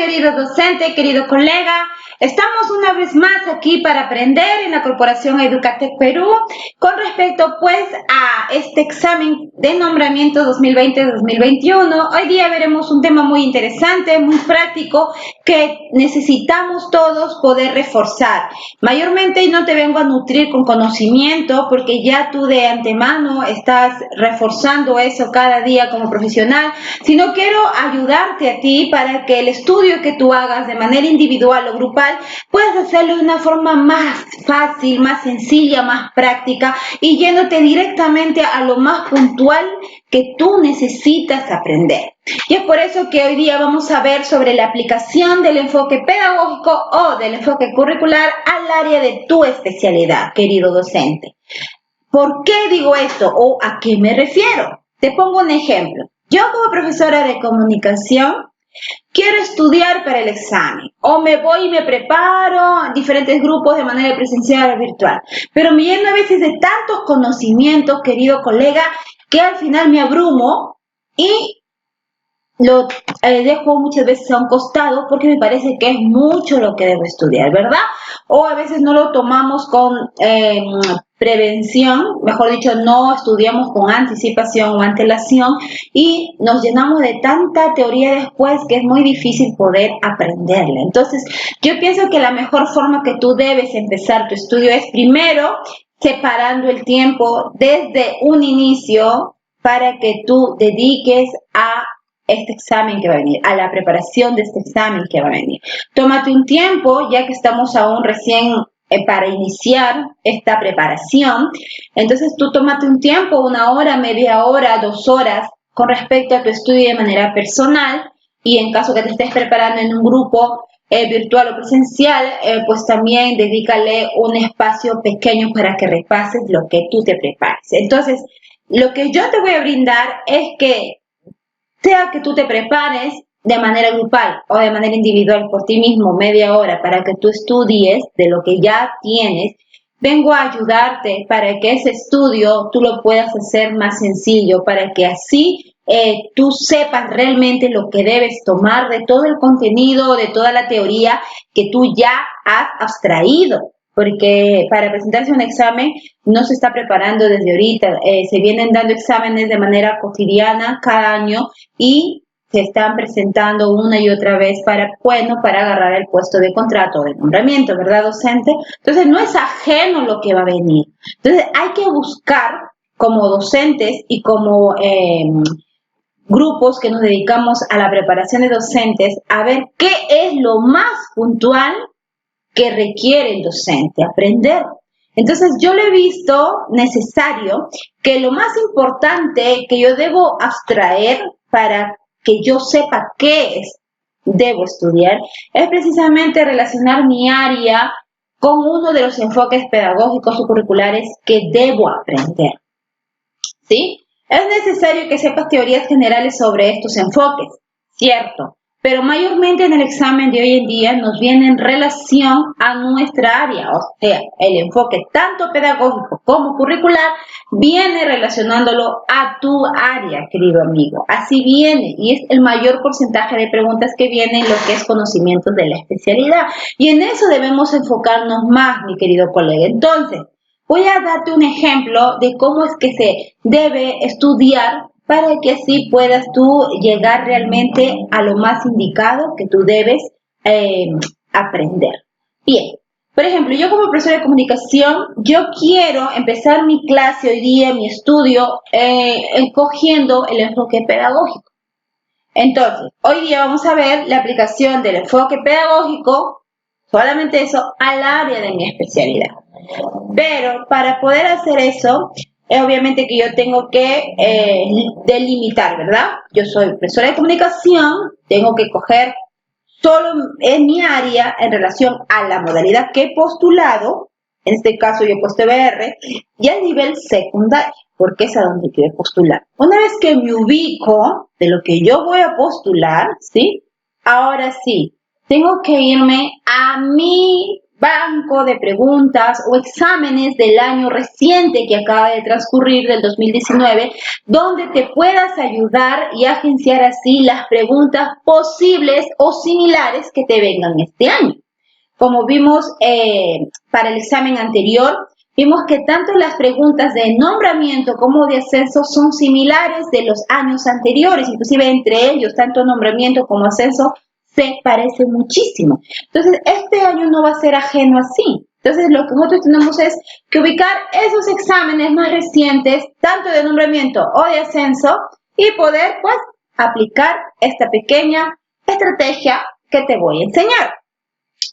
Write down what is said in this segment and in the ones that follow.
querido docente, querido colega. Estamos una vez más aquí para aprender en la Corporación Educatec Perú con respecto pues a este examen de nombramiento 2020-2021. Hoy día veremos un tema muy interesante, muy práctico que necesitamos todos poder reforzar. Mayormente no te vengo a nutrir con conocimiento porque ya tú de antemano estás reforzando eso cada día como profesional, sino quiero ayudarte a ti para que el estudio que tú hagas de manera individual o grupal puedas hacerlo de una forma más fácil, más sencilla, más práctica y yéndote directamente a lo más puntual que tú necesitas aprender. Y es por eso que hoy día vamos a ver sobre la aplicación del enfoque pedagógico o del enfoque curricular al área de tu especialidad, querido docente. ¿Por qué digo esto o a qué me refiero? Te pongo un ejemplo. Yo como profesora de comunicación quiero estudiar para el examen o me voy y me preparo a diferentes grupos de manera presencial o virtual, pero me lleno a veces de tantos conocimientos, querido colega, que al final me abrumo y lo dejo muchas veces a un costado porque me parece que es mucho lo que debo estudiar, ¿verdad? O a veces no lo tomamos con prevención, mejor dicho, no estudiamos con anticipación o antelación y nos llenamos de tanta teoría después que es muy difícil poder aprenderla. Entonces, yo pienso que la mejor forma que tú debes empezar tu estudio es primero separando el tiempo desde un inicio para que tú dediques a este examen que va a venir, a la preparación de este examen que va a venir. Tómate un tiempo, ya que estamos aún recién para iniciar esta preparación. Entonces tú tómate un tiempo, 1 hora, media hora, 2 horas, con respecto a tu estudio de manera personal y en caso que te estés preparando en un grupo virtual o presencial, pues también dedícale un espacio pequeño para que repases lo que tú te prepares. Entonces, lo que yo te voy a brindar es que sea que tú te prepares de manera grupal o de manera individual por ti mismo media hora para que tú estudies de lo que ya tienes, vengo a ayudarte para que ese estudio tú lo puedas hacer más sencillo, para que así tú sepas realmente lo que debes tomar de todo el contenido, de toda la teoría que tú ya has abstraído. Porque para presentarse un examen no se está preparando desde ahorita, se vienen dando exámenes de manera cotidiana cada año y se están presentando una y otra vez para agarrar el puesto de contrato o de nombramiento, ¿verdad, docente? Entonces, no es ajeno lo que va a venir. Entonces, hay que buscar como docentes y como grupos que nos dedicamos a la preparación de docentes a ver qué es lo más puntual que requiere el docente aprender. Entonces, yo lo he visto necesario que lo más importante que yo debo abstraer para que yo sepa qué debo estudiar es precisamente relacionar mi área con uno de los enfoques pedagógicos o curriculares que debo aprender. ¿Sí? Es necesario que sepas teorías generales sobre estos enfoques, ¿cierto? Pero mayormente en el examen de hoy en día nos viene en relación a nuestra área, o sea, el enfoque tanto pedagógico como curricular viene relacionándolo a tu área, querido amigo. Así viene y es el mayor porcentaje de preguntas que viene en lo que es conocimiento de la especialidad. Y en eso debemos enfocarnos más, mi querido colega. Entonces, voy a darte un ejemplo de cómo es que se debe estudiar para que así puedas tú llegar realmente a lo más indicado que tú debes aprender. Bien, por ejemplo, yo como profesora de comunicación, yo quiero empezar mi clase hoy día, mi estudio, escogiendo el enfoque pedagógico. Entonces, hoy día vamos a ver la aplicación del enfoque pedagógico, solamente eso, al área de mi especialidad. Pero para poder hacer eso, obviamente que yo tengo que delimitar, ¿verdad? Yo soy profesora de comunicación, tengo que coger solo en mi área en relación a la modalidad que he postulado, en este caso yo he puesto EBR, y al nivel secundario, porque es a donde quiero postular. Una vez que me ubico de lo que yo voy a postular, ¿sí? Ahora sí, tengo que irme a mi banco de preguntas o exámenes del año reciente que acaba de transcurrir del 2019, donde te puedas ayudar y agenciar así las preguntas posibles o similares que te vengan este año. Como vimos para el examen anterior, vimos que tanto las preguntas de nombramiento como de ascenso son similares de los años anteriores, inclusive entre ellos, tanto nombramiento como ascenso se parecen muchísimo. Entonces, este año no va a ser ajeno así. Entonces, lo que nosotros tenemos es que ubicar esos exámenes más recientes, tanto de nombramiento o de ascenso, y poder, pues, aplicar esta pequeña estrategia que te voy a enseñar.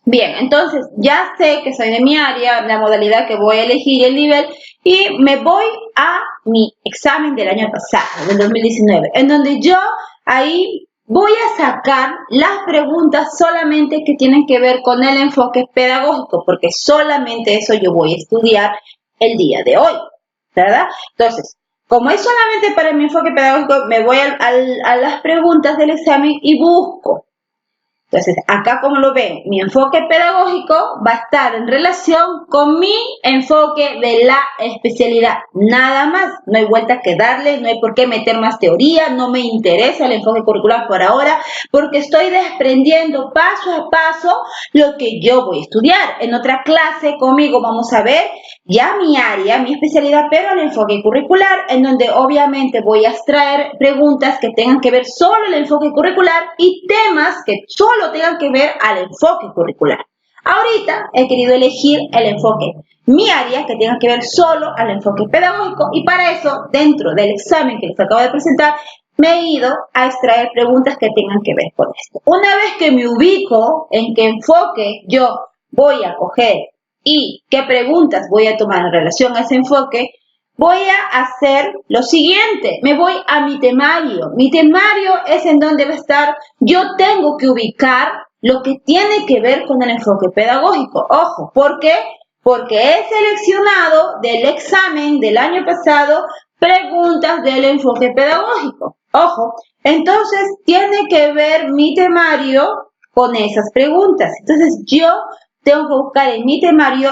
Bien, entonces ya sé que soy de mi área, la modalidad que voy a elegir, el nivel, y me voy a mi examen del año pasado, del 2019, en donde yo ahí voy a sacar las preguntas solamente que tienen que ver con el enfoque pedagógico, porque solamente eso yo voy a estudiar el día de hoy, ¿verdad? Entonces, como es solamente para mi enfoque pedagógico, me voy a las preguntas del examen y busco. Entonces, acá como lo ven, mi enfoque pedagógico va a estar en relación con mi enfoque de la especialidad. Nada más, no hay vuelta que darle, no hay por qué meter más teoría, no me interesa el enfoque curricular por ahora, porque estoy desprendiendo paso a paso lo que yo voy a estudiar. En otra clase conmigo vamos a ver ya mi área, mi especialidad, pero el enfoque curricular, en donde obviamente voy a extraer preguntas que tengan que ver solo el enfoque curricular y temas que solo tengan que ver al enfoque curricular. Ahorita he querido elegir el enfoque, mi área, que tenga que ver solo al enfoque pedagógico, y para eso, dentro del examen que les acabo de presentar, me he ido a extraer preguntas que tengan que ver con esto. Una vez que me ubico en qué enfoque yo voy a coger y qué preguntas voy a tomar en relación a ese enfoque, voy a hacer lo siguiente. Me voy a mi temario. Mi temario es en donde va a estar, yo tengo que ubicar lo que tiene que ver con el enfoque pedagógico. Ojo, ¿por qué? Porque he seleccionado del examen del año pasado preguntas del enfoque pedagógico. Ojo, entonces tiene que ver mi temario con esas preguntas. Entonces yo tengo que buscar en mi temario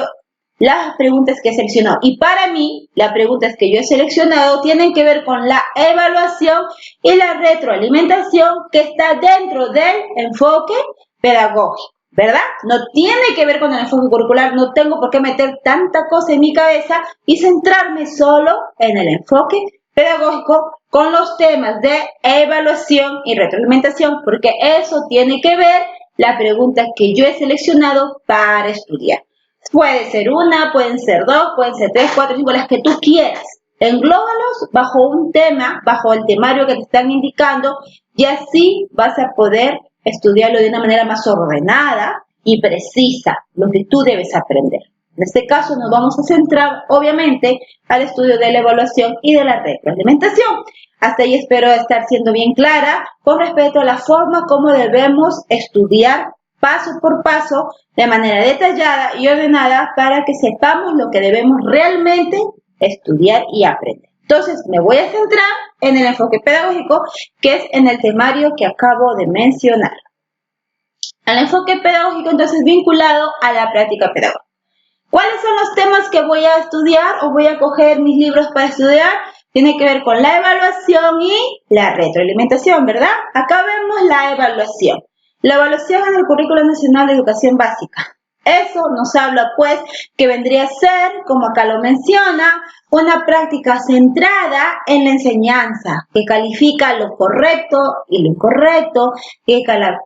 las preguntas que he seleccionado. Y para mí, las preguntas que yo he seleccionado tienen que ver con la evaluación y la retroalimentación que está dentro del enfoque pedagógico, ¿verdad? No tiene que ver con el enfoque curricular, no tengo por qué meter tanta cosa en mi cabeza y centrarme solo en el enfoque pedagógico con los temas de evaluación y retroalimentación, porque eso tiene que ver la pregunta que yo he seleccionado para estudiar. Puede ser una, pueden ser dos, pueden ser tres, cuatro, cinco, las que tú quieras. Englóbalos bajo un tema, bajo el temario que te están indicando, y así vas a poder estudiarlo de una manera más ordenada y precisa, lo que tú debes aprender. En este caso nos vamos a centrar, obviamente, al estudio de la evaluación y de la retroalimentación. Hasta ahí espero estar siendo bien clara con respecto a la forma como debemos estudiar paso por paso, de manera detallada y ordenada, para que sepamos lo que debemos realmente estudiar y aprender. Entonces, me voy a centrar en el enfoque pedagógico, que es en el temario que acabo de mencionar. El enfoque pedagógico, entonces, vinculado a la práctica pedagógica. ¿Cuáles son los temas que voy a estudiar o voy a coger mis libros para estudiar? Tiene que ver con la evaluación y la retroalimentación, ¿verdad? Acá vemos la evaluación. La evaluación en el Currículo Nacional de Educación Básica. Eso nos habla, pues, que vendría a ser, como acá lo menciona, una práctica centrada en la enseñanza, que califica lo correcto y lo incorrecto, que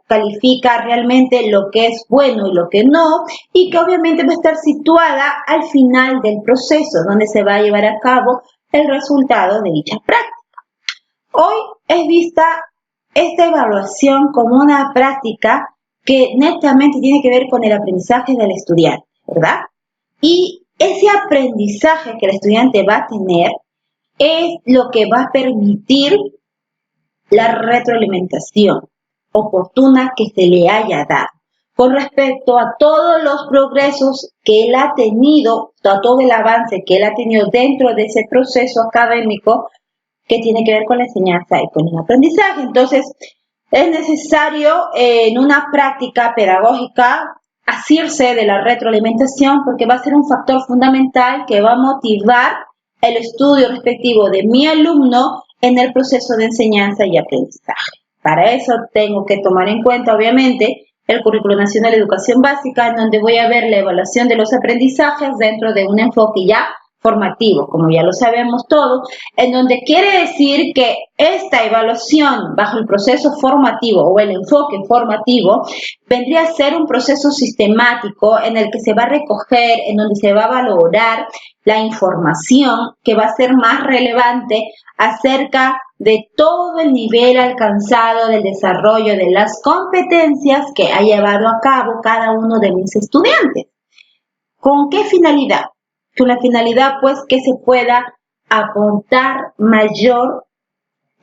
califica realmente lo que es bueno y lo que no, y que obviamente va a estar situada al final del proceso, donde se va a llevar a cabo el resultado de dicha práctica. Hoy es vista esta evaluación como una práctica que netamente tiene que ver con el aprendizaje del estudiante, ¿verdad? Y ese aprendizaje que el estudiante va a tener es lo que va a permitir la retroalimentación oportuna que se le haya dado con respecto a todos los progresos que él ha tenido, a todo el avance que él ha tenido dentro de ese proceso académico que tiene que ver con la enseñanza y con el aprendizaje. Entonces, es necesario en una práctica pedagógica asirse de la retroalimentación porque va a ser un factor fundamental que va a motivar el estudio respectivo de mi alumno en el proceso de enseñanza y aprendizaje. Para eso tengo que tomar en cuenta, obviamente, el Currículo Nacional de Educación Básica, en donde voy a ver la evaluación de los aprendizajes dentro de un enfoque ya formativo, como ya lo sabemos todos, en donde quiere decir que esta evaluación bajo el proceso formativo o el enfoque formativo vendría a ser un proceso sistemático en el que se va a recoger, en donde se va a valorar la información que va a ser más relevante acerca de todo el nivel alcanzado del desarrollo de las competencias que ha llevado a cabo cada uno de mis estudiantes. ¿Con qué finalidad? Con la finalidad, pues, que se pueda aportar mayor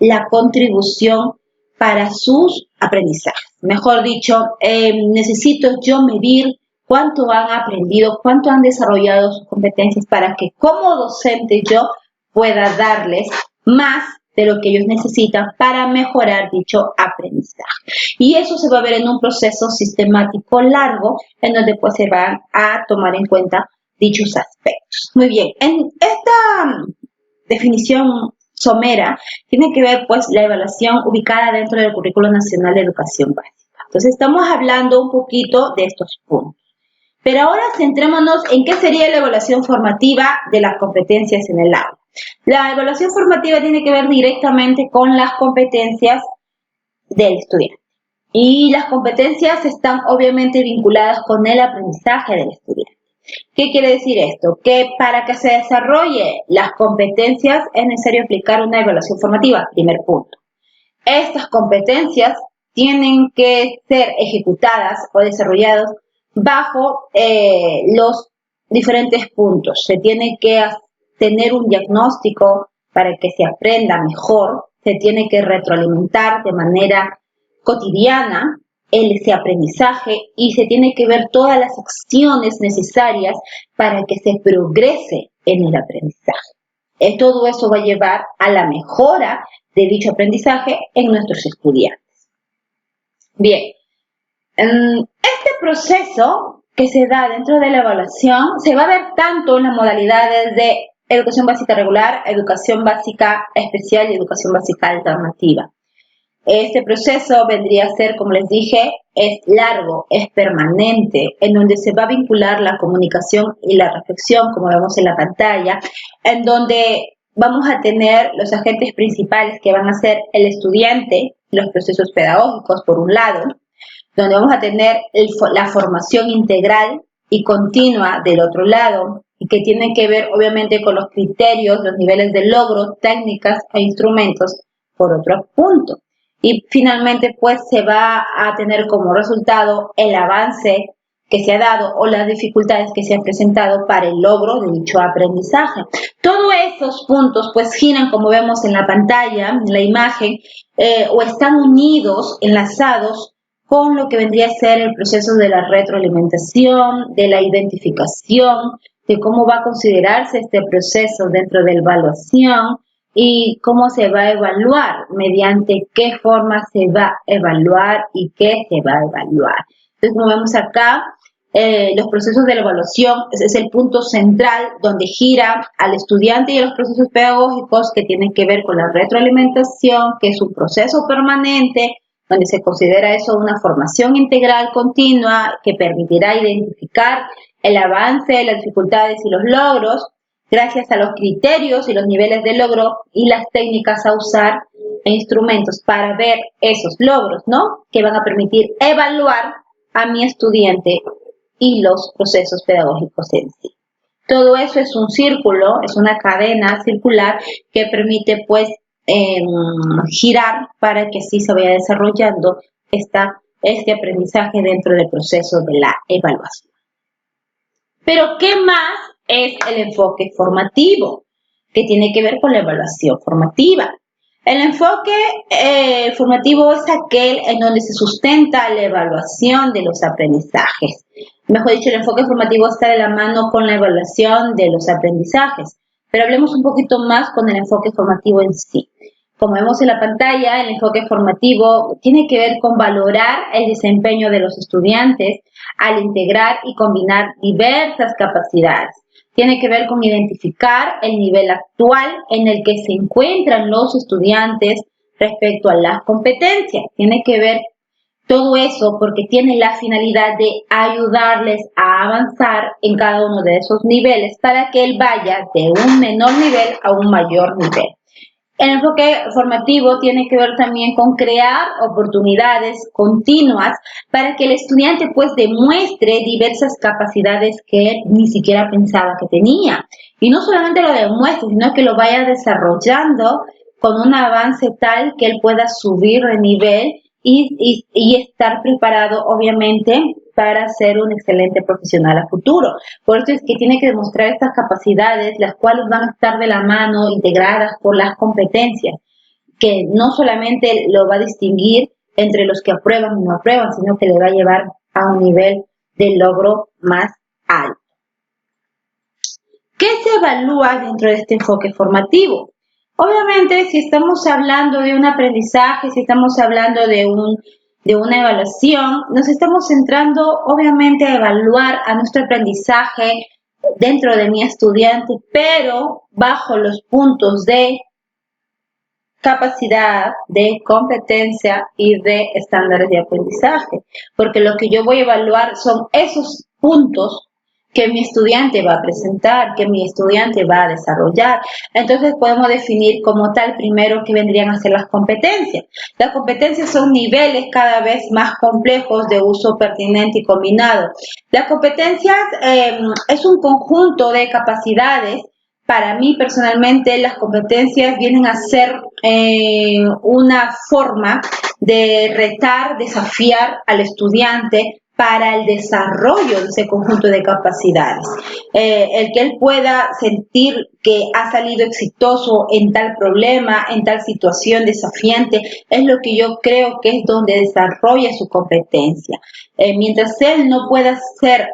la contribución para sus aprendizajes. Mejor dicho, necesito yo medir cuánto han aprendido, cuánto han desarrollado sus competencias para que como docente yo pueda darles más de lo que ellos necesitan para mejorar dicho aprendizaje. Y eso se va a ver en un proceso sistemático largo en donde pues se van a tomar en cuenta dichos aspectos. Muy bien, en esta definición somera tiene que ver pues la evaluación ubicada dentro del Currículo Nacional de Educación Básica. Entonces estamos hablando un poquito de estos puntos. Pero ahora centrémonos en qué sería la evaluación formativa de las competencias en el aula. La evaluación formativa tiene que ver directamente con las competencias del estudiante. Y las competencias están obviamente vinculadas con el aprendizaje del estudiante. ¿Qué quiere decir esto? Que para que se desarrolle las competencias es necesario aplicar una evaluación formativa, primer punto. Estas competencias tienen que ser ejecutadas o desarrolladas bajo los diferentes puntos. Se tiene que tener un diagnóstico para que se aprenda mejor, se tiene que retroalimentar de manera cotidiana ese aprendizaje y se tiene que ver todas las acciones necesarias para que se progrese en el aprendizaje. Todo eso va a llevar a la mejora de dicho aprendizaje en nuestros estudiantes. Bien, este proceso que se da dentro de la evaluación se va a ver tanto en las modalidades de educación básica regular, educación básica especial y educación básica alternativa. Este proceso vendría a ser, como les dije, es largo, es permanente, en donde se va a vincular la comunicación y la reflexión, como vemos en la pantalla, en donde vamos a tener los agentes principales que van a ser el estudiante, los procesos pedagógicos, por un lado, donde vamos a tener la formación integral y continua del otro lado, y que tiene que ver, obviamente, con los criterios, los niveles de logro, técnicas e instrumentos, por otro punto. Y finalmente, pues, se va a tener como resultado el avance que se ha dado o las dificultades que se han presentado para el logro de dicho aprendizaje. Todos esos puntos, pues, giran, como vemos en la pantalla, en la imagen, o están unidos, enlazados con lo que vendría a ser el proceso de la retroalimentación, de la identificación, de cómo va a considerarse este proceso dentro de la evaluación, y cómo se va a evaluar, mediante qué forma se va a evaluar y qué se va a evaluar. Entonces, como vemos acá, los procesos de la evaluación es el punto central donde gira al estudiante y a los procesos pedagógicos que tienen que ver con la retroalimentación, que es un proceso permanente, donde se considera eso una formación integral continua que permitirá identificar el avance, las dificultades y los logros, gracias a los criterios y los niveles de logro y las técnicas a usar e instrumentos para ver esos logros, ¿no? Que van a permitir evaluar a mi estudiante y los procesos pedagógicos en sí. Todo eso es un círculo, es una cadena circular que permite, pues, girar para que así se vaya desarrollando este aprendizaje dentro del proceso de la evaluación. Pero, ¿qué más es el enfoque formativo? Que tiene que ver con la evaluación formativa. El enfoque formativo es aquel en donde se sustenta la evaluación de los aprendizajes. Mejor dicho, el enfoque formativo está de la mano con la evaluación de los aprendizajes. Pero hablemos un poquito más con el enfoque formativo en sí. Como vemos en la pantalla, el enfoque formativo tiene que ver con valorar el desempeño de los estudiantes al integrar y combinar diversas capacidades. Tiene que ver con identificar el nivel actual en el que se encuentran los estudiantes respecto a las competencias. Tiene que ver todo eso porque tiene la finalidad de ayudarles a avanzar en cada uno de esos niveles para que él vaya de un menor nivel a un mayor nivel. El enfoque formativo tiene que ver también con crear oportunidades continuas para que el estudiante pues demuestre diversas capacidades que él ni siquiera pensaba que tenía. Y no solamente lo demuestre, sino que lo vaya desarrollando con un avance tal que él pueda subir de nivel y estar preparado, obviamente, para ser un excelente profesional a futuro. Por eso es que tiene que demostrar estas capacidades, las cuales van a estar de la mano, integradas por las competencias, que no solamente lo va a distinguir entre los que aprueban y no aprueban, sino que le va a llevar a un nivel de logro más alto. ¿Qué se evalúa dentro de este enfoque formativo? Obviamente, si estamos hablando de un aprendizaje, si estamos hablando de una evaluación, nos estamos centrando obviamente a evaluar a nuestro aprendizaje dentro de mi estudiante, pero bajo los puntos de capacidad, de competencia y de estándares de aprendizaje, porque lo que yo voy a evaluar son esos puntos que mi estudiante va a presentar, que mi estudiante va a desarrollar. Entonces podemos definir como tal primero que vendrían a ser las competencias. Las competencias son niveles cada vez más complejos de uso pertinente y combinado. Las competencias es un conjunto de capacidades. Para mí personalmente las competencias vienen a ser una forma de retar, desafiar al estudiante para el desarrollo de ese conjunto de capacidades. El que él pueda sentir que ha salido exitoso en tal problema, en tal situación desafiante, es lo que yo creo que es donde desarrolla su competencia. Mientras él no pueda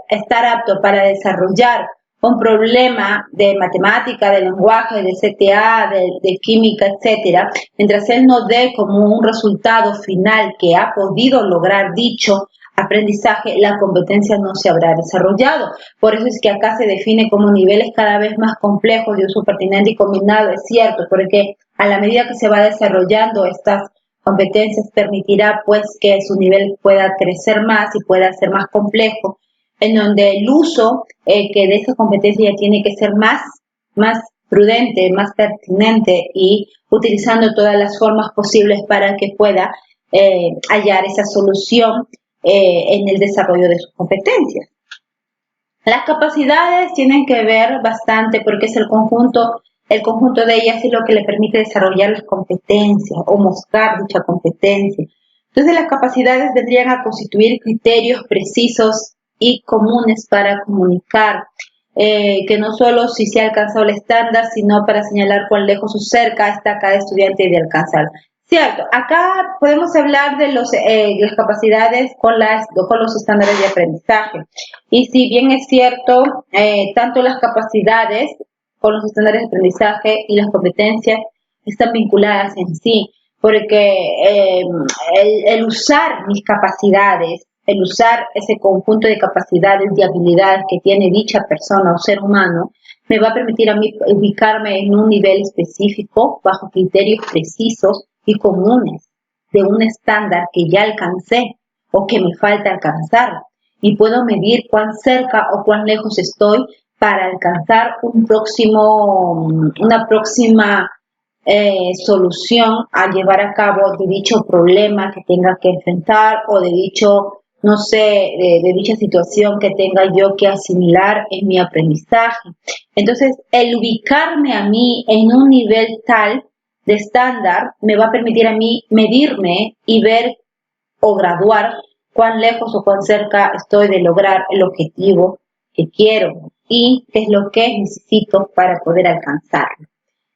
estar apto para desarrollar un problema de matemática, de lenguaje, de CTA, de química, etcétera, mientras él no dé como un resultado final que ha podido lograr dicho aprendizaje, la competencia no se habrá desarrollado. Por eso es que acá se define como niveles cada vez más complejos de uso pertinente y combinado, es cierto, porque a la medida que se va desarrollando estas competencias permitirá pues que su nivel pueda crecer más y pueda ser más complejo, en donde el uso que de esa competencia ya tiene que ser más prudente, más pertinente y utilizando todas las formas posibles para que pueda hallar esa solución en el desarrollo de sus competencias. Las capacidades tienen que ver bastante porque es el conjunto de ellas es lo que le permite desarrollar las competencias o mostrar dicha competencia. Entonces las capacidades vendrían a constituir criterios precisos y comunes para comunicar, que no solo si se ha alcanzado el estándar, sino para señalar cuán lejos o cerca está cada estudiante de alcanzar. Cierto, acá podemos hablar de las capacidades con los estándares de aprendizaje. Y si bien es cierto, tanto las capacidades con los estándares de aprendizaje y las competencias están vinculadas en sí, porque el usar mis capacidades, el usar ese conjunto de capacidades y habilidades que tiene dicha persona o ser humano, me va a permitir a mí ubicarme en un nivel específico bajo criterios precisos y comunes de un estándar que ya alcancé o que me falta alcanzar. Y puedo medir cuán cerca o cuán lejos estoy para alcanzar una próxima solución a llevar a cabo de dicho problema que tenga que enfrentar o de dicho, no sé, de dicha situación que tenga yo que asimilar en mi aprendizaje. Entonces, el ubicarme a mí en un nivel tal de estándar me va a permitir a mí medirme y ver o graduar cuán lejos o cuán cerca estoy de lograr el objetivo que quiero y qué es lo que necesito para poder alcanzarlo.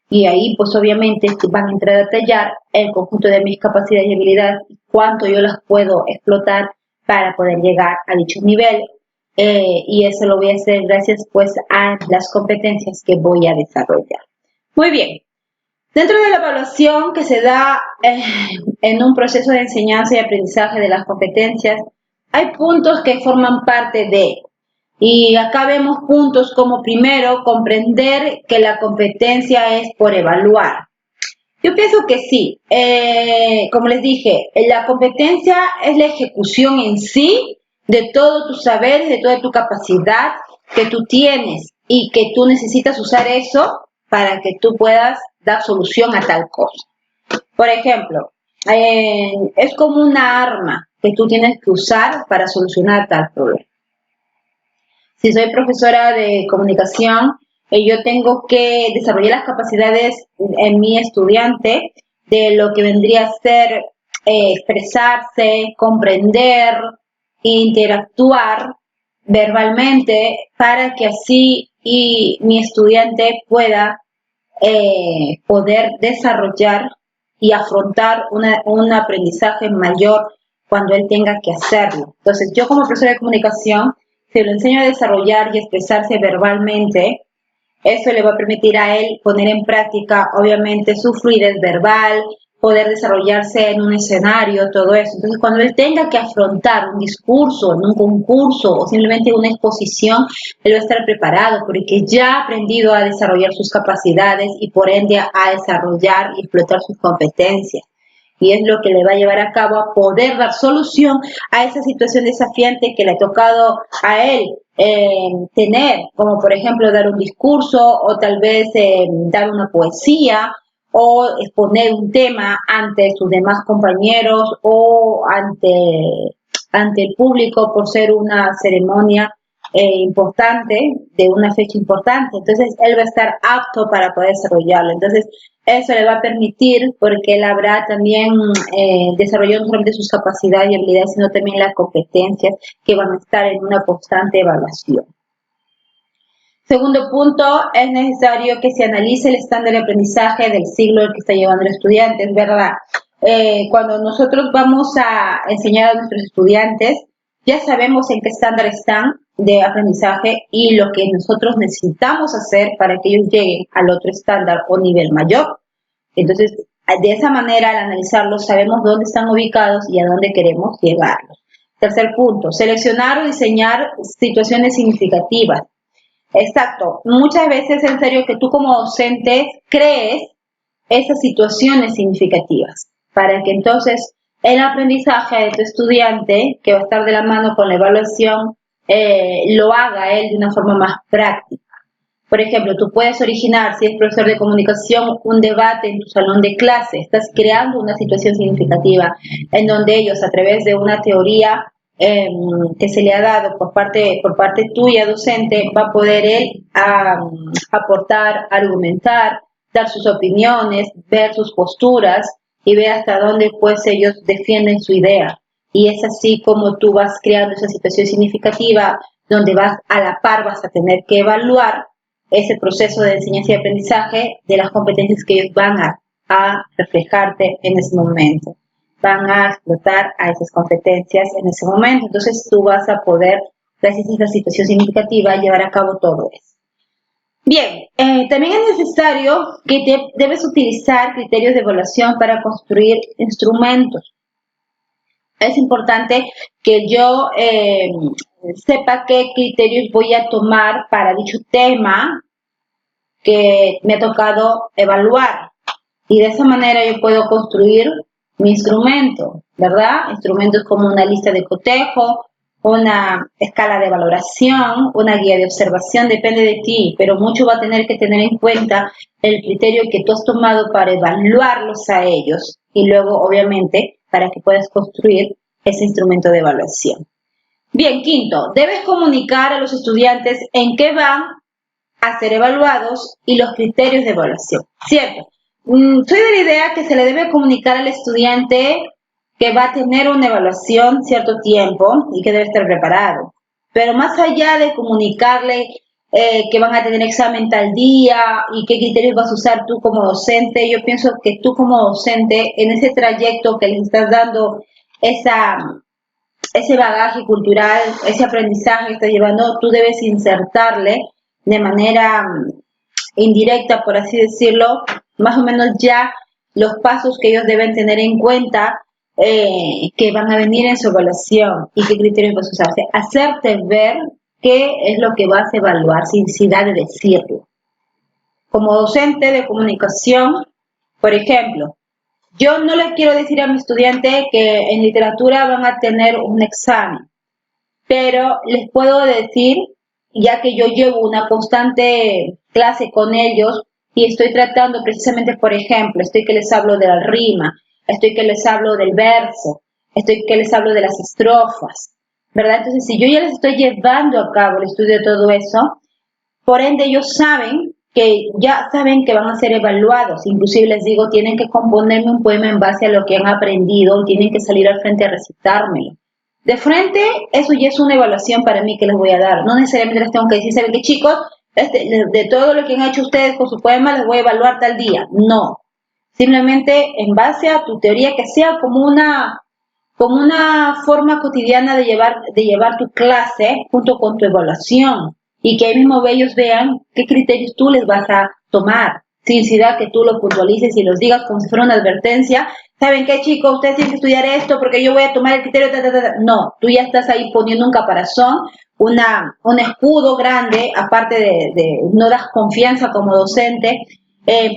Y ahí, pues obviamente, van a entrar a detallar el conjunto de mis capacidades y habilidades y cuánto yo las puedo explotar para poder llegar a dicho nivel. Y eso lo voy a hacer gracias, pues, a las competencias que voy a desarrollar. Muy bien. Dentro de la evaluación que se da en un proceso de enseñanza y aprendizaje de las competencias, hay puntos que forman parte de, y acá vemos puntos como primero, comprender que la competencia es por evaluar. Yo pienso que sí. Como les dije, la competencia es la ejecución en sí de todo tu saber y de toda tu capacidad que tú tienes y que tú necesitas usar eso para que tú puedas dar solución a tal cosa. Por ejemplo, es como una arma que tú tienes que usar para solucionar tal problema. Si soy profesora de comunicación, yo tengo que desarrollar las capacidades en mi estudiante de lo que vendría a ser expresarse, comprender, interactuar verbalmente para que así y mi estudiante pueda poder desarrollar y afrontar un aprendizaje mayor cuando él tenga que hacerlo. Entonces, yo como profesora de comunicación, si lo enseño a desarrollar y expresarse verbalmente, eso le va a permitir a él poner en práctica, obviamente, su fluidez verbal, poder desarrollarse en un escenario, todo eso. Entonces, cuando él tenga que afrontar un discurso, en un concurso o simplemente una exposición, él va a estar preparado porque ya ha aprendido a desarrollar sus capacidades y por ende a desarrollar y explotar sus competencias. Y es lo que le va a llevar a cabo a poder dar solución a esa situación desafiante que le ha tocado a él tener, como por ejemplo dar un discurso o tal vez dar una poesía o exponer un tema ante sus demás compañeros o ante el público por ser una ceremonia importante, de una fecha importante. Entonces, él va a estar apto para poder desarrollarlo. Entonces, eso le va a permitir, porque él habrá también desarrollado no solamente sus capacidades y habilidades, sino también las competencias que van a estar en una constante evaluación. Segundo punto, es necesario que se analice el estándar de aprendizaje del siglo que está llevando el estudiante, es verdad. Cuando nosotros vamos a enseñar a nuestros estudiantes, ya sabemos en qué estándar están de aprendizaje y lo que nosotros necesitamos hacer para que ellos lleguen al otro estándar o nivel mayor. Entonces, de esa manera, al analizarlos, sabemos dónde están ubicados y a dónde queremos llevarlos. Tercer punto, seleccionar o diseñar situaciones significativas. Exacto. Muchas veces, en serio, que tú como docente crees esas situaciones significativas para que entonces el aprendizaje de tu estudiante, que va a estar de la mano con la evaluación, lo haga él de una forma más práctica. Por ejemplo, tú puedes originar, si es profesor de comunicación, un debate en tu salón de clase. Estás creando una situación significativa en donde ellos, a través de una teoría que se le ha dado por parte tuya, docente, va a poder él aportar, argumentar, dar sus opiniones, ver sus posturas y ver hasta dónde pues ellos defienden su idea. Y es así como tú vas creando esa situación significativa donde vas a la par, vas a tener que evaluar ese proceso de enseñanza y aprendizaje de las competencias que ellos van a reflejarte en ese momento. Van a explotar a esas competencias en ese momento. Entonces tú vas a poder, gracias a esa situación significativa, llevar a cabo todo eso. Bien, también es necesario que debes utilizar criterios de evaluación para construir instrumentos. Es importante que yo sepa qué criterios voy a tomar para dicho tema que me ha tocado evaluar. Y de esa manera yo puedo construir mi instrumento, ¿verdad? Instrumentos como una lista de cotejo, una escala de valoración, una guía de observación, depende de ti, pero mucho va a tener que tener en cuenta el criterio que tú has tomado para evaluarlos a ellos y luego, obviamente, para que puedas construir ese instrumento de evaluación. Bien, quinto, debes comunicar a los estudiantes en qué van a ser evaluados y los criterios de evaluación. Cierto. Soy de la idea que se le debe comunicar al estudiante que va a tener una evaluación cierto tiempo y que debe estar preparado. Pero más allá de comunicarle que van a tener examen tal día y qué criterios vas a usar tú como docente, yo pienso que tú como docente, en ese trayecto que les estás dando ese bagaje cultural, ese aprendizaje que estás llevando, tú debes insertarle de manera indirecta, por así decirlo, más o menos ya los pasos que ellos deben tener en cuenta que van a venir en su evaluación y qué criterios vas a usar. O sea, hacerte ver qué es lo que vas a evaluar sin necesidad de decirlo. Como docente de comunicación, por ejemplo, yo no le quiero decir a mi estudiante que en literatura van a tener un examen, pero les puedo decir, ya que yo llevo una constante clase con ellos y estoy tratando precisamente, por ejemplo, estoy que les hablo de la rima, estoy que les hablo del verso, estoy que les hablo de las estrofas, ¿verdad? Entonces, si yo ya les estoy llevando a cabo el estudio de todo eso, por ende ellos saben que ya saben que van a ser evaluados, inclusive les digo, tienen que componerme un poema en base a lo que han aprendido y tienen que salir al frente a recitármelo. De frente, eso ya es una evaluación para mí que les voy a dar. No necesariamente les tengo que decir, ¿saben qué, chicos? De todo lo que han hecho ustedes con su poema, les voy a evaluar tal día. No. Simplemente en base a tu teoría, que sea como una forma cotidiana de llevar tu clase junto con tu evaluación y que ahí mismo ellos vean qué criterios tú les vas a tomar, sin necesidad que tú lo puntualices y los digas como si fuera una advertencia. ¿Saben qué, chicos? Ustedes tienen que estudiar esto porque yo voy a tomar el criterio. Ta, ta, ta, ta. No, tú ya estás ahí poniendo un caparazón, un escudo grande, aparte de no das confianza como docente,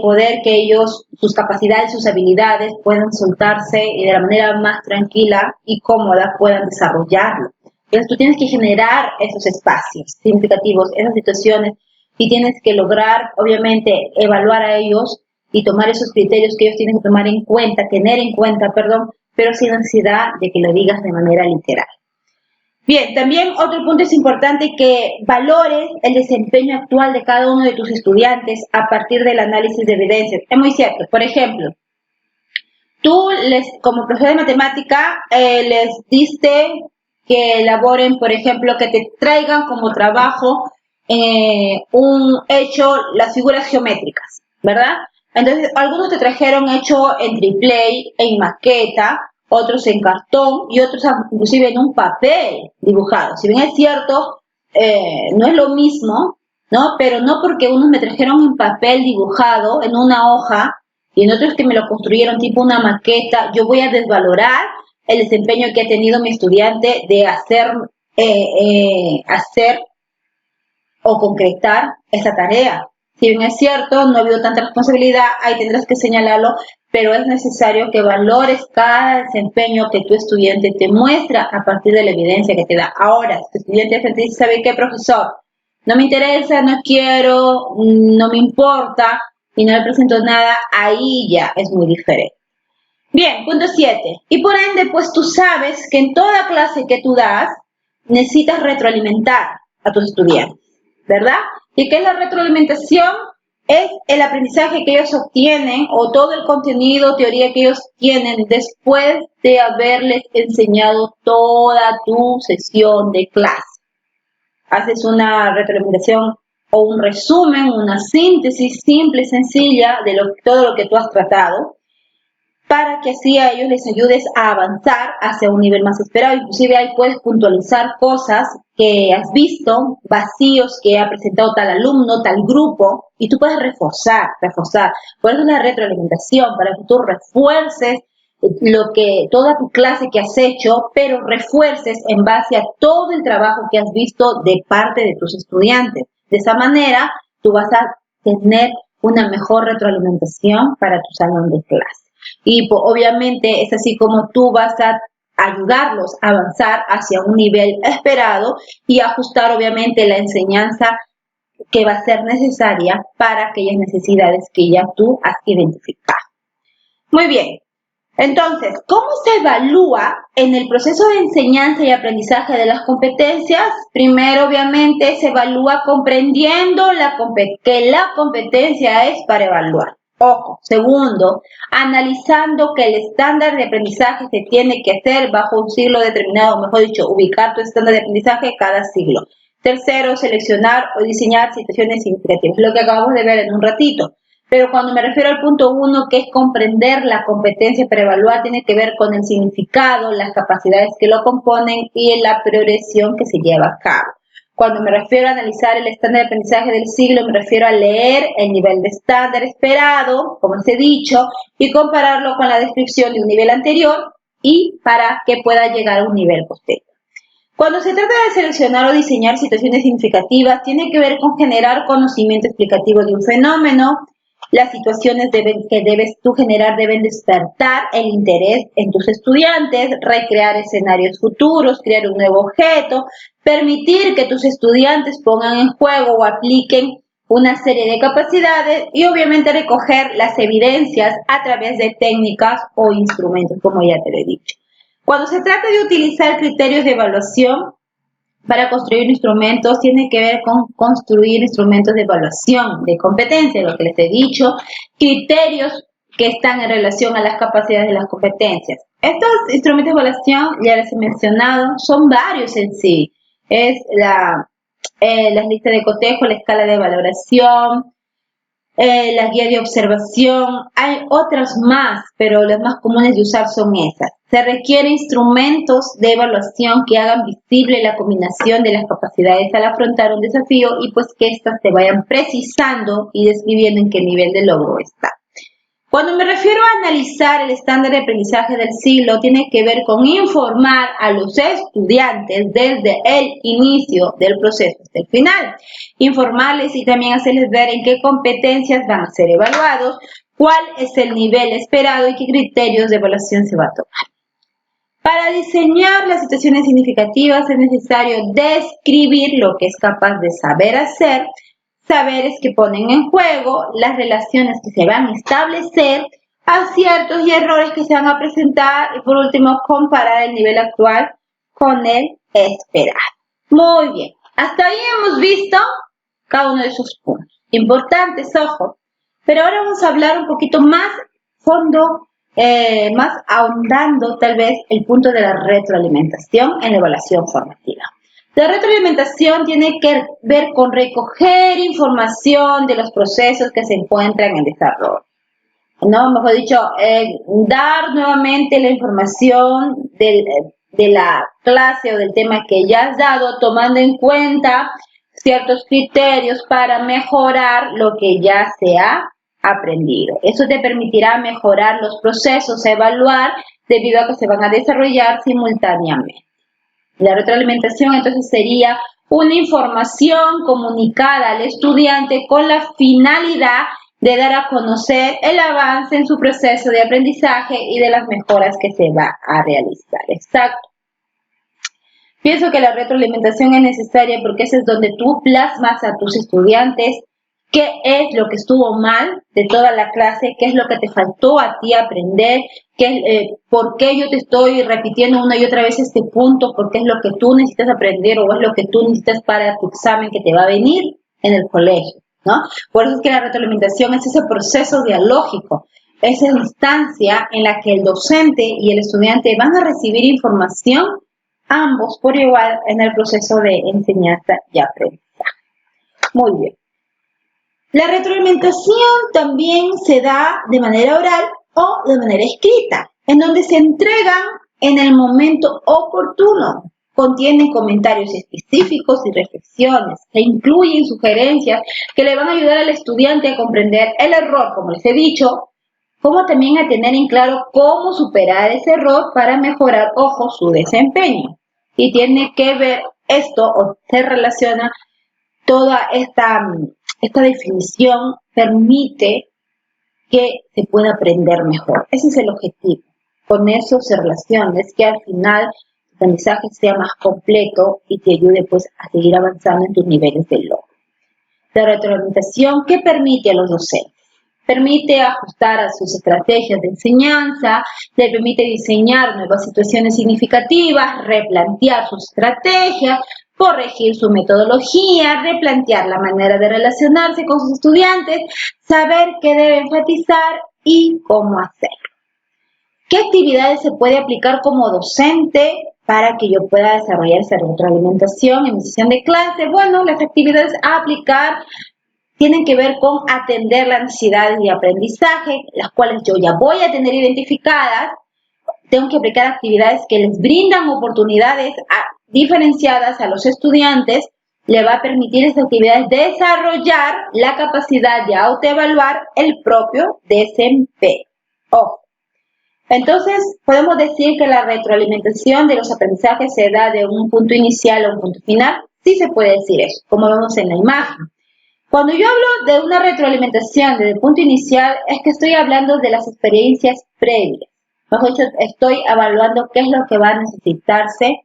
poder que ellos, sus capacidades, sus habilidades puedan soltarse y de la manera más tranquila y cómoda puedan desarrollarlo. Entonces tú tienes que generar esos espacios significativos, esas situaciones, y tienes que lograr, obviamente, evaluar a ellos y tomar esos criterios que ellos tienen que tomar en cuenta, tener en cuenta, perdón, pero sin necesidad de que lo digas de manera literal. Bien, también otro punto es importante que valores el desempeño actual de cada uno de tus estudiantes a partir del análisis de evidencias. Es muy cierto. Por ejemplo, tú como profesor de matemática, les diste que elaboren, por ejemplo, que te traigan como trabajo un hecho, las figuras geométricas, ¿verdad? Entonces, algunos te trajeron hecho en triplé, en maqueta, otros en cartón y otros inclusive en un papel dibujado. Si bien es cierto, no es lo mismo, ¿no? Pero no porque unos me trajeron en papel dibujado, en una hoja, y en otros que me lo construyeron tipo una maqueta, yo voy a desvalorar el desempeño que ha tenido mi estudiante de hacer o concretar esa tarea. Si bien es cierto, no ha habido tanta responsabilidad, ahí tendrás que señalarlo, pero es necesario que valores cada desempeño que tu estudiante te muestra a partir de la evidencia que te da. Ahora, si tu estudiante te dice, ¿sabe qué, profesor? No me interesa, no quiero, no me importa y no le presento nada, ahí ya es muy diferente. Bien, punto 7. Y por ende, pues tú sabes que en toda clase que tú das, necesitas retroalimentar a tus estudiantes, ¿verdad? ¿Y qué es la retroalimentación? Es el aprendizaje que ellos obtienen o todo el contenido, teoría que ellos tienen después de haberles enseñado toda tu sesión de clase. Haces una retroalimentación o un resumen, una síntesis simple y sencilla de todo lo que tú has tratado, para que así a ellos les ayudes a avanzar hacia un nivel más esperado. Inclusive ahí puedes puntualizar cosas que has visto, vacíos que ha presentado tal alumno, tal grupo, y tú puedes reforzar. Por eso es la retroalimentación, para que tú refuerces toda tu clase que has hecho, pero refuerces en base a todo el trabajo que has visto de parte de tus estudiantes. De esa manera, tú vas a tener una mejor retroalimentación para tu salón de clase. Y pues, obviamente es así como tú vas a ayudarlos a avanzar hacia un nivel esperado y ajustar obviamente la enseñanza que va a ser necesaria para aquellas necesidades que ya tú has identificado. Muy bien. Entonces, ¿cómo se evalúa en el proceso de enseñanza y aprendizaje de las competencias? Primero, obviamente, se evalúa comprendiendo que la competencia es para evaluar. Ojo. Segundo, analizando que el estándar de aprendizaje se tiene que hacer bajo un siglo determinado, mejor dicho, ubicar tu estándar de aprendizaje cada siglo. Tercero, seleccionar o diseñar situaciones significativas, lo que acabamos de ver en un ratito. Pero cuando me refiero al punto 1, que es comprender la competencia para evaluar, tiene que ver con el significado, las capacidades que lo componen y la progresión que se lleva a cabo. Cuando me refiero a analizar el estándar de aprendizaje del siglo, me refiero a leer el nivel de estándar esperado, como les he dicho, y compararlo con la descripción de un nivel anterior y para que pueda llegar a un nivel posterior. Cuando se trata de seleccionar o diseñar situaciones significativas, tiene que ver con generar conocimiento explicativo de un fenómeno. Las situaciones que debes tú generar deben despertar el interés en tus estudiantes, recrear escenarios futuros, crear un nuevo objeto, permitir que tus estudiantes pongan en juego o apliquen una serie de capacidades y obviamente recoger las evidencias a través de técnicas o instrumentos, como ya te lo he dicho. Cuando se trata de utilizar criterios de evaluación para construir instrumentos, tiene que ver con construir instrumentos de evaluación de competencia, lo que les he dicho, criterios que están en relación a las capacidades de las competencias. Estos instrumentos de evaluación, ya les he mencionado, son varios en sí. Es la lista de cotejo, la escala de valoración, la guía de observación, hay otras más, pero las más comunes de usar son esas. Se requieren instrumentos de evaluación que hagan visible la combinación de las capacidades al afrontar un desafío y pues que éstas se vayan precisando y describiendo en qué nivel de logro está. Cuando me refiero a analizar el estándar de aprendizaje del siglo, tiene que ver con informar a los estudiantes desde el inicio del proceso hasta el final. Informarles y también hacerles ver en qué competencias van a ser evaluados, cuál es el nivel esperado y qué criterios de evaluación se va a tomar. Para diseñar las situaciones significativas es necesario describir lo que es capaz de saber hacer, saberes que ponen en juego, las relaciones que se van a establecer, aciertos y errores que se van a presentar y por último comparar el nivel actual con el esperado. Muy bien, hasta ahí hemos visto cada uno de esos puntos. Importantes, ojo, pero ahora vamos a hablar un poquito más fondo, más ahondando tal vez el punto de la retroalimentación en la evaluación formativa. La retroalimentación tiene que ver con recoger información de los procesos que se encuentran en desarrollo. ¿No? Mejor dicho, dar nuevamente la información de la clase o del tema que ya has dado, tomando en cuenta ciertos criterios para mejorar lo que ya se ha aprendido. Eso te permitirá mejorar los procesos a evaluar debido a que se van a desarrollar simultáneamente. La retroalimentación entonces sería una información comunicada al estudiante con la finalidad de dar a conocer el avance en su proceso de aprendizaje y de las mejoras que se va a realizar. Exacto. Pienso que la retroalimentación es necesaria porque ese es donde tú plasmas a tus estudiantes qué es lo que estuvo mal de toda la clase, qué es lo que te faltó a ti aprender, por qué yo te estoy repitiendo una y otra vez este punto, porque es lo que tú necesitas aprender o es lo que tú necesitas para tu examen que te va a venir en el colegio, ¿no? Por eso es que la retroalimentación es ese proceso dialógico, esa instancia en la que el docente y el estudiante van a recibir información ambos por igual en el proceso de enseñanza y aprendizaje. Muy bien. La retroalimentación también se da de manera oral o de manera escrita, en donde se entregan en el momento oportuno. Contienen comentarios específicos y reflexiones que incluyen sugerencias que le van a ayudar al estudiante a comprender el error, como les he dicho, como también a tener en claro cómo superar ese error para mejorar, ojo, su desempeño. Y tiene que ver esto o se relaciona toda esta definición permite que se pueda aprender mejor. Ese es el objetivo. Con eso se relaciona, es que al final el aprendizaje sea más completo y te ayude pues a seguir avanzando en tus niveles de logro. La retroalimentación, ¿qué permite a los docentes? Permite ajustar a sus estrategias de enseñanza, le permite diseñar nuevas situaciones significativas, replantear sus estrategias, corregir su metodología, replantear la manera de relacionarse con sus estudiantes, saber qué debe enfatizar y cómo hacerlo. ¿Qué actividades se puede aplicar como docente para que yo pueda desarrollar esa retroalimentación en mi sesión de clase? Bueno, las actividades a aplicar tienen que ver con atender las necesidades de aprendizaje, las cuales yo ya voy a tener identificadas. Tengo que aplicar actividades que les brindan oportunidades diferenciadas a los estudiantes le va a permitir esta actividad desarrollar la capacidad de autoevaluar el propio desempeño. Ojo. Entonces, podemos decir que la retroalimentación de los aprendizajes se da de un punto inicial a un punto final. Sí se puede decir eso, como vemos en la imagen. Cuando yo hablo de una retroalimentación desde el punto inicial, es que estoy hablando de las experiencias previas. Mejor dicho, estoy evaluando qué es lo que va a necesitarse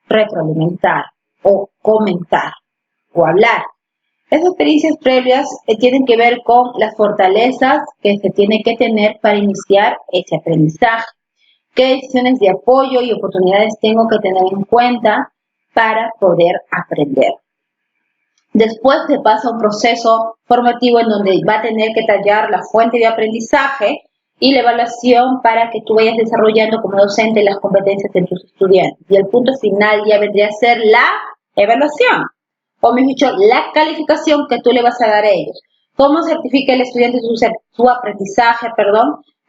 retroalimentar o comentar o hablar. Esas experiencias previas tienen que ver con las fortalezas que se tiene que tener para iniciar ese aprendizaje. ¿Qué decisiones de apoyo y oportunidades tengo que tener en cuenta para poder aprender? Después se pasa un proceso formativo en donde va a tener que tallar la fuente de aprendizaje y la evaluación para que tú vayas desarrollando como docente las competencias de tus estudiantes. Y el punto final ya vendría a ser la evaluación, o mejor dicho, la calificación que tú le vas a dar a ellos. ¿Cómo certifica el estudiante su aprendizaje,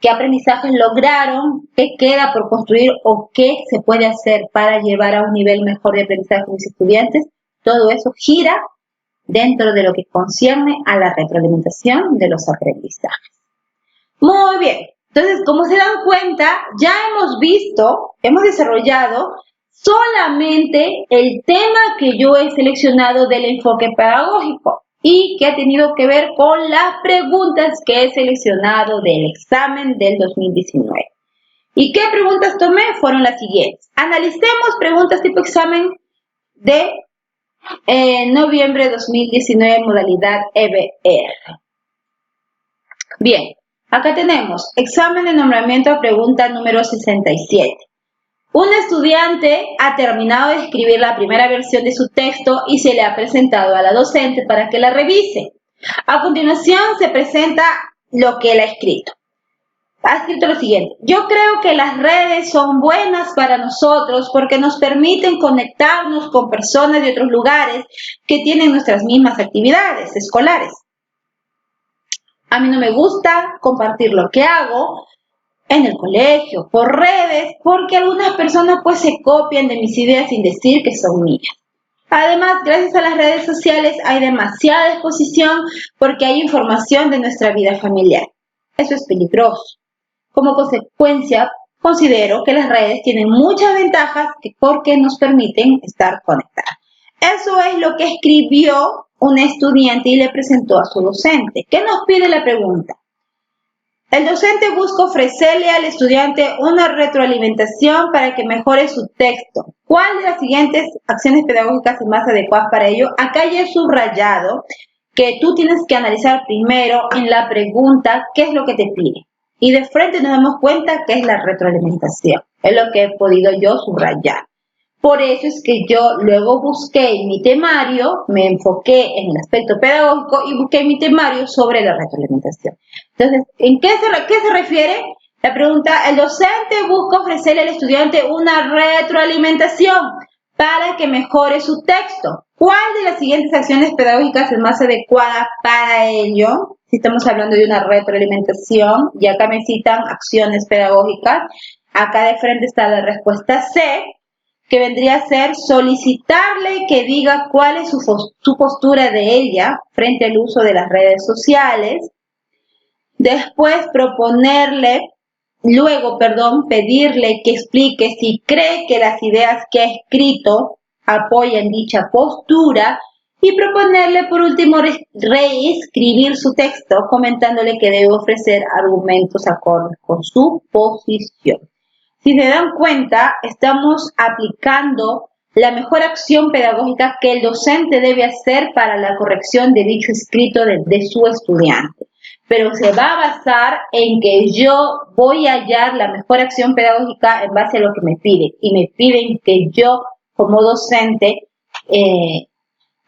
qué aprendizajes lograron, qué queda por construir o qué se puede hacer para llevar a un nivel mejor de aprendizaje de mis estudiantes? Todo eso gira dentro de lo que concierne a la retroalimentación de los aprendizajes. Muy bien, entonces como se dan cuenta, ya hemos desarrollado solamente el tema que yo he seleccionado del enfoque pedagógico y que ha tenido que ver con las preguntas que he seleccionado del examen del 2019. ¿Y qué preguntas tomé? Fueron las siguientes. Analicemos preguntas tipo examen de noviembre de 2019, modalidad EBR. Bien, acá tenemos examen de nombramiento a pregunta número 67. Un estudiante ha terminado de escribir la primera versión de su texto y se le ha presentado a la docente para que la revise. A continuación se presenta lo que él ha escrito. Ha escrito lo siguiente: yo creo que las redes son buenas para nosotros porque nos permiten conectarnos con personas de otros lugares que tienen nuestras mismas actividades escolares. A mí no me gusta compartir lo que hago en el colegio, por redes, porque algunas personas pues se copian de mis ideas sin decir que son mías. Además, gracias a las redes sociales hay demasiada exposición porque hay información de nuestra vida familiar. Eso es peligroso. Como consecuencia, considero que las redes tienen muchas ventajas porque nos permiten estar conectados. Eso es lo que escribió un estudiante y le presentó a su docente. ¿Qué nos pide la pregunta? El docente busca ofrecerle al estudiante una retroalimentación para que mejore su texto. ¿Cuál de las siguientes acciones pedagógicas es más adecuada para ello? Acá ya he subrayado que tú tienes que analizar primero en la pregunta qué es lo que te pide. Y de frente nos damos cuenta que es la retroalimentación. Es lo que he podido yo subrayar. Por eso es que yo luego busqué en mi temario, me enfoqué en el aspecto pedagógico y busqué en mi temario sobre la retroalimentación. Entonces, ¿en qué se refiere? La pregunta: el docente busca ofrecerle al estudiante una retroalimentación para que mejore su texto. ¿Cuál de las siguientes acciones pedagógicas es más adecuada para ello? Si estamos hablando de una retroalimentación, y acá me citan acciones pedagógicas, acá de frente está la respuesta C, que vendría a ser solicitarle que diga cuál es su postura de ella frente al uso de las redes sociales. Después pedirle que explique si cree que las ideas que ha escrito apoyan dicha postura y proponerle por último reescribir su texto comentándole que debe ofrecer argumentos acordes con su posición. Si se dan cuenta, estamos aplicando la mejor acción pedagógica que el docente debe hacer para la corrección de dicho escrito de su estudiante. Pero se va a basar en que yo voy a hallar la mejor acción pedagógica en base a lo que me piden. Y me piden que yo, como docente,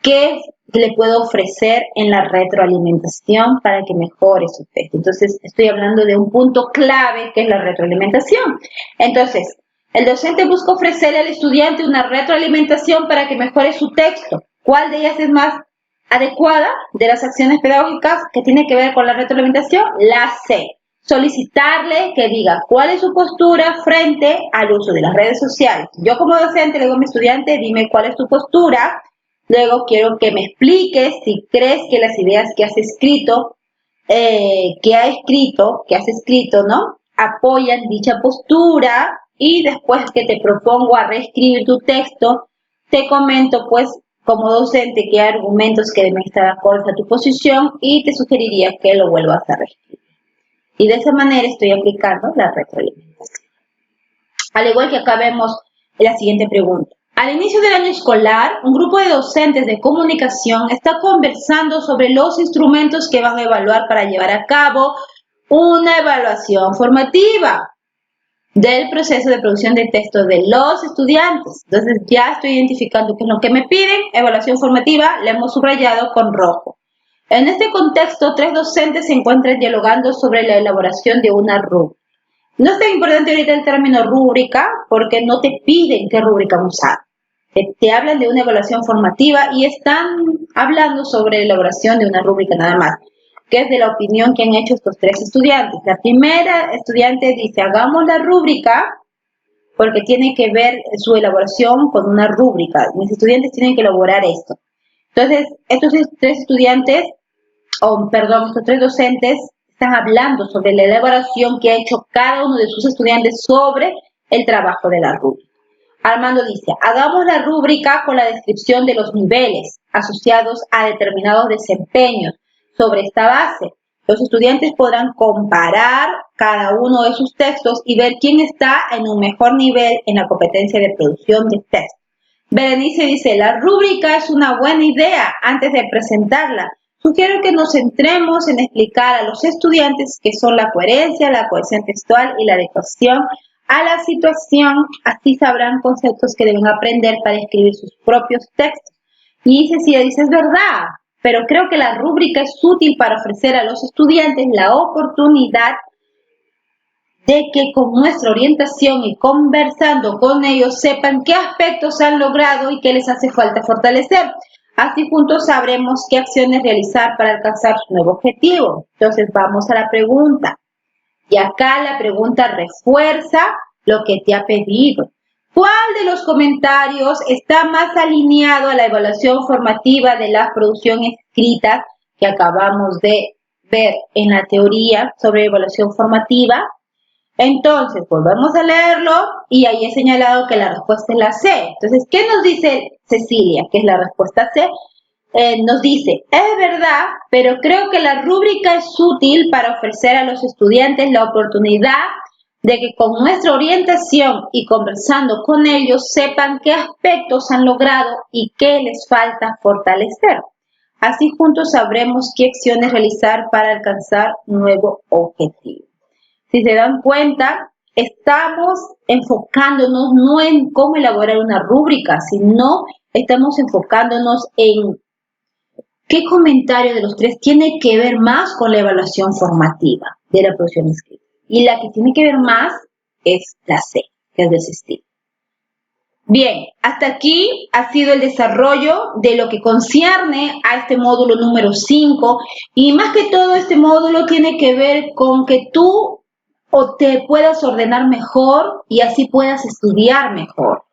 ¿qué le puedo ofrecer en la retroalimentación para que mejore su texto? Entonces, estoy hablando de un punto clave que es la retroalimentación. Entonces, el docente busca ofrecerle al estudiante una retroalimentación para que mejore su texto. ¿Cuál de ellas es más adecuada de las acciones pedagógicas que tiene que ver con la retroalimentación? La C. Solicitarle que diga cuál es su postura frente al uso de las redes sociales. Yo como docente le digo a mi estudiante: dime cuál es tu postura Luego quiero que me expliques si crees que las ideas que has escrito, que has escrito, ¿no? Apoyan dicha postura y después que te propongo a reescribir tu texto, te comento pues como docente qué argumentos que deben estar acordes a tu posición y te sugeriría que lo vuelvas a reescribir. Y de esa manera estoy aplicando la retroalimentación. Al igual que acá vemos la siguiente pregunta. Al inicio del año escolar, un grupo de docentes de comunicación está conversando sobre los instrumentos que van a evaluar para llevar a cabo una evaluación formativa del proceso de producción de textos de los estudiantes. Entonces ya estoy identificando qué es lo que me piden. Evaluación formativa, la hemos subrayado con rojo. En este contexto, 3 docentes se encuentran dialogando sobre la elaboración de una rúbrica. No es tan importante ahorita el término rúbrica porque no te piden qué rúbrica usar. Te hablan de una evaluación formativa y están hablando sobre la elaboración de una rúbrica nada más, que es de la opinión que han hecho estos 3 estudiantes. La primera estudiante dice, hagamos la rúbrica porque tiene que ver su elaboración con una rúbrica. Mis estudiantes tienen que elaborar esto. Entonces, estos 3 estudiantes, estos 3 docentes están hablando sobre la elaboración que ha hecho cada uno de sus estudiantes sobre el trabajo de la rúbrica. Armando dice, hagamos la rúbrica con la descripción de los niveles asociados a determinados desempeños. Sobre esta base, los estudiantes podrán comparar cada uno de sus textos y ver quién está en un mejor nivel en la competencia de producción de texto. Berenice dice, la rúbrica es una buena idea antes de presentarla. Sugiero que nos centremos en explicar a los estudiantes qué son la coherencia textual y la adecuación a la situación. Así sabrán conceptos que deben aprender para escribir sus propios textos. Y Cecilia dice, es verdad, pero creo que la rúbrica es útil para ofrecer a los estudiantes la oportunidad de que con nuestra orientación y conversando con ellos sepan qué aspectos han logrado y qué les hace falta fortalecer. Así juntos sabremos qué acciones realizar para alcanzar su nuevo objetivo. Entonces vamos a la pregunta. Y acá la pregunta refuerza lo que te ha pedido. ¿Cuál de los comentarios está más alineado a la evaluación formativa de las producciones escritas que acabamos de ver en la teoría sobre evaluación formativa? Entonces, volvemos a leerlo y ahí he señalado que la respuesta es la C. Entonces, ¿qué nos dice Cecilia? Que es la respuesta C. Nos dice, es verdad, pero creo que la rúbrica es útil para ofrecer a los estudiantes la oportunidad de que con nuestra orientación y conversando con ellos sepan qué aspectos han logrado y qué les falta fortalecer. Así juntos sabremos qué acciones realizar para alcanzar un nuevo objetivo. Si se dan cuenta, estamos enfocándonos no en cómo elaborar una rúbrica, sino estamos enfocándonos en qué comentario de los 3 tiene que ver más con la evaluación formativa de la producción escrita. Y la que tiene que ver más es la C, que es de ese estilo. Bien, hasta aquí ha sido el desarrollo de lo que concierne a este módulo número 5 y más que todo este módulo tiene que ver con que tú o te puedas ordenar mejor y así puedas estudiar mejor.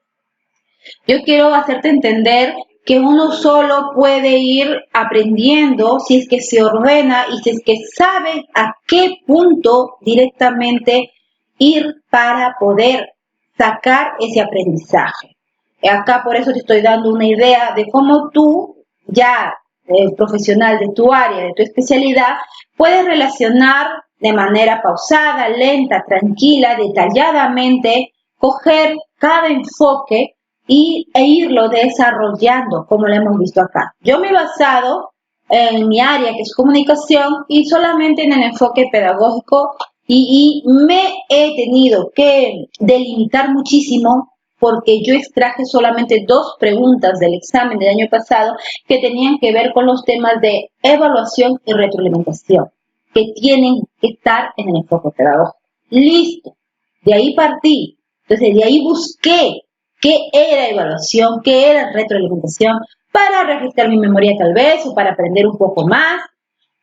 Yo quiero hacerte entender que uno solo puede ir aprendiendo si es que se ordena y si es que sabe a qué punto directamente ir para poder sacar ese aprendizaje. Acá por eso te estoy dando una idea de cómo tú, ya profesional de tu área, de tu especialidad, puedes relacionar de manera pausada, lenta, tranquila, detalladamente, coger cada enfoque e irlo desarrollando, como lo hemos visto acá. Yo me he basado en mi área, que es comunicación, y solamente en el enfoque pedagógico, y me he tenido que delimitar muchísimo porque yo extraje solamente 2 preguntas del examen del año pasado que tenían que ver con los temas de evaluación y retroalimentación, que tienen que estar en el enfoque pedagógico. Listo. De ahí partí. Entonces, de ahí busqué qué era evaluación, qué era retroalimentación, para refrescar mi memoria tal vez, o para aprender un poco más.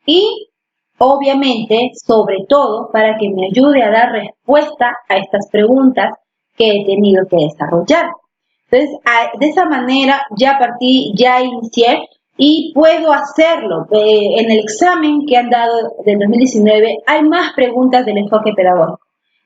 Y, obviamente, sobre todo, para que me ayude a dar respuesta a estas preguntas que he tenido que desarrollar. Entonces, de esa manera ya partí, ya inicié y puedo hacerlo. En el examen que han dado del 2019 hay más preguntas del enfoque pedagógico.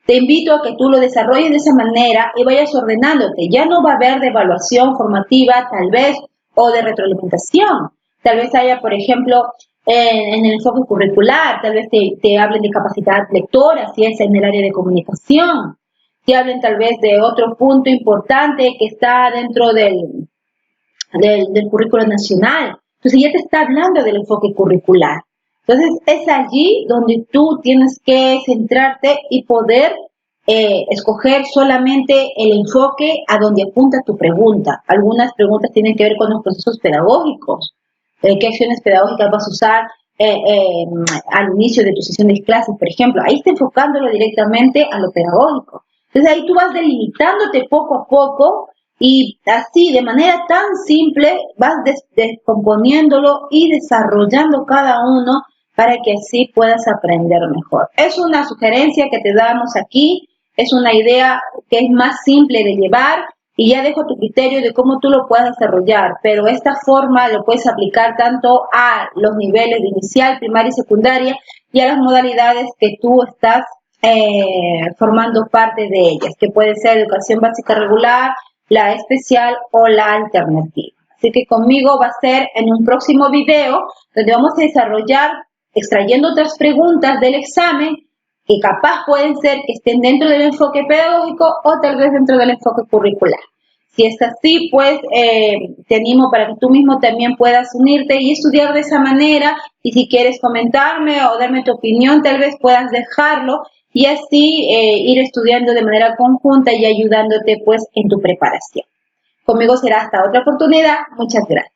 Te invito a que tú lo desarrolles de esa manera y vayas ordenándote. Ya no va a haber de evaluación formativa, tal vez, o de retroalimentación. Tal vez haya, por ejemplo, en el enfoque curricular, tal vez te hablen de capacidad lectora, si es en el área de comunicación. Te hablen tal vez de otro punto importante que está dentro del currículo nacional. Entonces ya te está hablando del enfoque curricular. Entonces es allí donde tú tienes que centrarte y poder escoger solamente el enfoque a donde apunta tu pregunta. Algunas preguntas tienen que ver con los procesos pedagógicos. ¿Qué acciones pedagógicas vas a usar al inicio de tu sesión de clases, por ejemplo? Ahí está enfocándolo directamente a lo pedagógico. Entonces ahí tú vas delimitándote poco a poco y así, de manera tan simple, vas descomponiéndolo y desarrollando cada uno para que así puedas aprender mejor. Es una sugerencia que te damos aquí, es una idea que es más simple de llevar y ya dejo tu criterio de cómo tú lo puedas desarrollar, pero esta forma lo puedes aplicar tanto a los niveles de inicial, primaria y secundaria y a las modalidades que tú estás formando parte de ellas, que puede ser educación básica regular, la especial o la alternativa. Así que conmigo va a ser en un próximo video donde vamos a desarrollar extrayendo otras preguntas del examen que capaz pueden ser que estén dentro del enfoque pedagógico o tal vez dentro del enfoque curricular. Si es así, pues te animo para que tú mismo también puedas unirte y estudiar de esa manera y si quieres comentarme o darme tu opinión, tal vez puedas dejarlo y así ir estudiando de manera conjunta y ayudándote pues en tu preparación. Conmigo será hasta otra oportunidad. Muchas gracias.